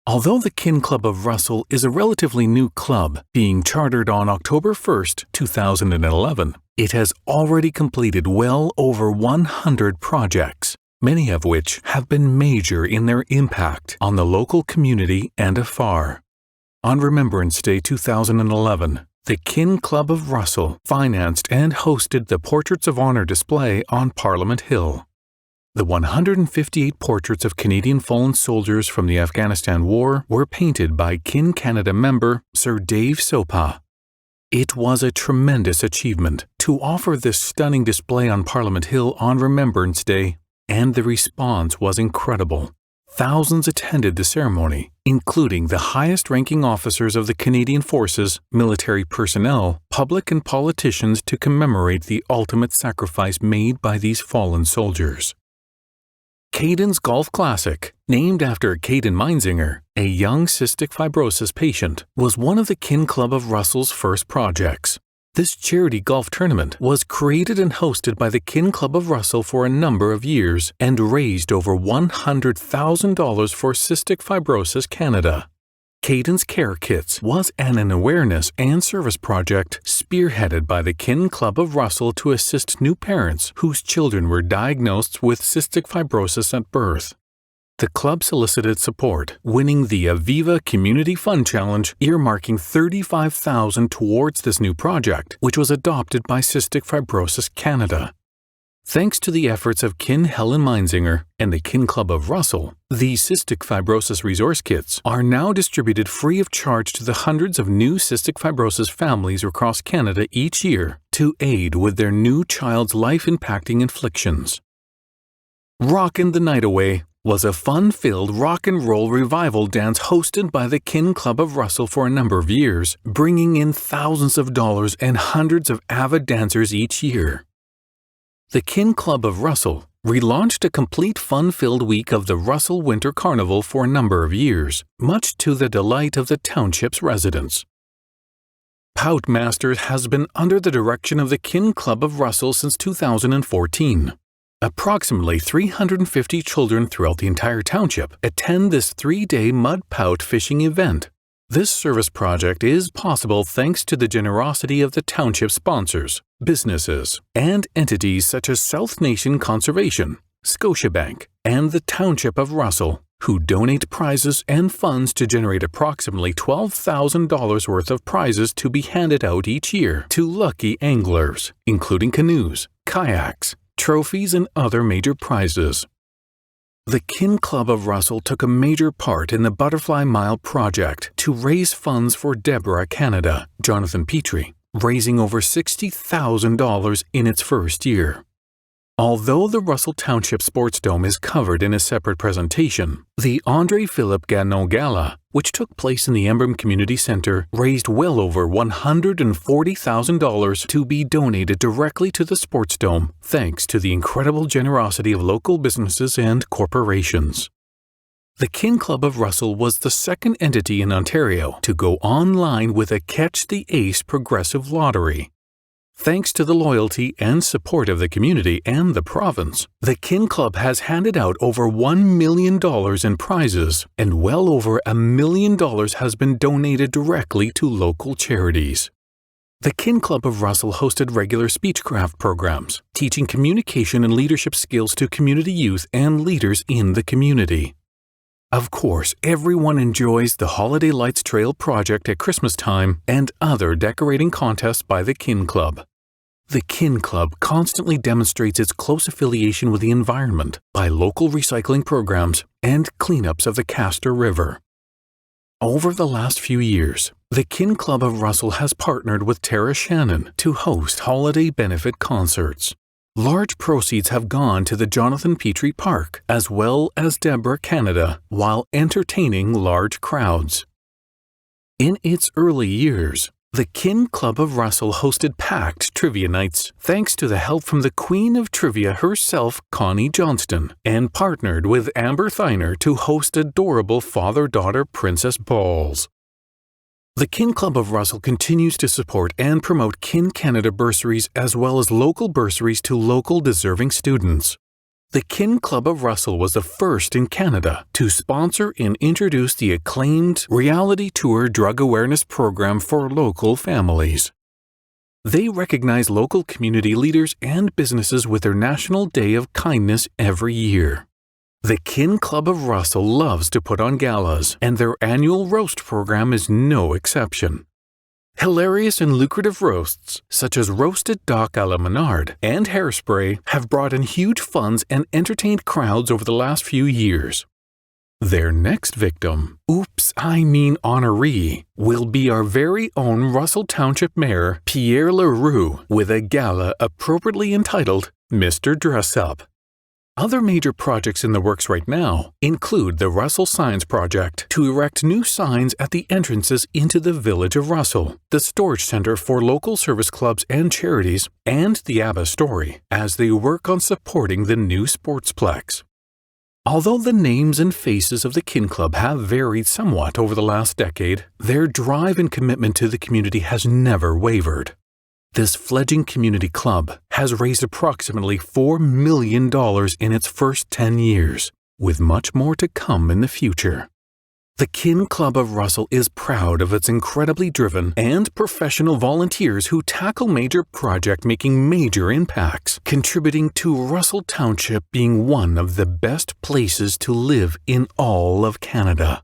Although the Kin Club of Russell is a relatively new club, being chartered on October 1, 2011, it has already completed well over 100 projects, many of which have been major in their impact on the local community and afar. On Remembrance Day 2011, the Kin Club of Russell financed and hosted the Portraits of Honour display on Parliament Hill. The 158 portraits of Canadian fallen soldiers from the Afghanistan War were painted by Kin Canada member Sir Dave Sopa. It was a tremendous achievement to offer this stunning display on Parliament Hill on Remembrance Day, and the response was incredible. Thousands attended the ceremony, including the highest-ranking officers of the Canadian Forces, military personnel, public and politicians to commemorate the ultimate sacrifice made by these fallen soldiers. Caden's Golf Classic, named after Caden Meinzinger, a young cystic fibrosis patient, was one of the Kin Club of Russell's first projects. This charity golf tournament was created and hosted by the Kin Club of Russell for a number of years and raised over $100,000 for Cystic Fibrosis Canada. Caden's Care Kits was an awareness and service project spearheaded by the Kin Club of Russell to assist new parents whose children were diagnosed with cystic fibrosis at birth. The club solicited support, winning the Aviva Community Fund Challenge, earmarking $35,000 towards this new project, which was adopted by Cystic Fibrosis Canada. Thanks to the efforts of Kin Helen Meinzinger and the Kin Club of Russell, the Cystic Fibrosis Resource Kits are now distributed free of charge to the hundreds of new cystic fibrosis families across Canada each year to aid with their new child's life-impacting afflictions. Rockin' the Night Away was a fun-filled rock and roll revival dance hosted by the Kin Club of Russell for a number of years, bringing in thousands of dollars and hundreds of avid dancers each year. The Kin Club of Russell relaunched a complete fun-filled week of the Russell Winter Carnival for a number of years, much to the delight of the township's residents. Poutmasters has been under the direction of the Kin Club of Russell since 2014. Approximately 350 children throughout the entire township attend this 3-day mud pout fishing event. This service project is possible thanks to the generosity of the township sponsors, businesses, and entities such as South Nation Conservation, Scotiabank, and the Township of Russell, who donate prizes and funds to generate approximately $12,000 worth of prizes to be handed out each year to lucky anglers, including canoes, kayaks, trophies, and other major prizes. The Kin Club of Russell took a major part in the Butterfly Mile project to raise funds for Deborah Canada, Jonathan Petrie, raising over $60,000 in its first year. Although the Russell Township Sports Dome is covered in a separate presentation, the André Philippe Gagnon Gala, which took place in the Emblem Community Centre, raised well over $140,000 to be donated directly to the Sports Dome, thanks to the incredible generosity of local businesses and corporations. The Kin Club of Russell was the second entity in Ontario to go online with a Catch the Ace progressive lottery. Thanks to the loyalty and support of the community and the province, the Kin Club has handed out over $1 million in prizes, and well over $1 million has been donated directly to local charities. The Kin Club of Russell hosted regular speechcraft programs, teaching communication and leadership skills to community youth and leaders in the community. Of course, everyone enjoys the Holiday Lights Trail project at Christmas time and other decorating contests by the Kin Club. The Kin Club constantly demonstrates its close affiliation with the environment by local recycling programs and cleanups of the Castor River. Over the last few years, the Kin Club of Russell has partnered with Tara Shannon to host holiday benefit concerts. Large proceeds have gone to the Jonathan Petrie Park as well as Deborah Canada while entertaining large crowds. In its early years, the Kin Club of Russell hosted packed trivia nights thanks to the help from the Queen of Trivia herself, Connie Johnston, and partnered with Amber Thiner to host adorable father-daughter princess balls. The Kin Club of Russell continues to support and promote Kin Canada bursaries as well as local bursaries to local deserving students. The Kin Club of Russell was the first in Canada to sponsor and introduce the acclaimed reality tour drug awareness program for local families. They recognize local community leaders and businesses with their National Day of Kindness every year. The Kin Club of Russell loves to put on galas, and their annual roast program is no exception. Hilarious and lucrative roasts, such as Roasted Doc a la Menard and Hairspray, have brought in huge funds and entertained crowds over the last few years. Their next victim, honoree, will be our very own Russell Township Mayor, Pierre Leroux, with a gala appropriately entitled Mr. Dress Up. Other major projects in the works right now include the Russell Signs Project to erect new signs at the entrances into the village of Russell, the storage center for local service clubs and charities, and the ABBA Story as they work on supporting the new Sportsplex. Although the names and faces of the Kin Club have varied somewhat over the last decade, their drive and commitment to the community has never wavered. This fledgling community club has raised approximately $4 million in its first 10 years, with much more to come in the future. The Kin Club of Russell is proud of its incredibly driven and professional volunteers who tackle major projects making major impacts, contributing to Russell Township being one of the best places to live in all of Canada.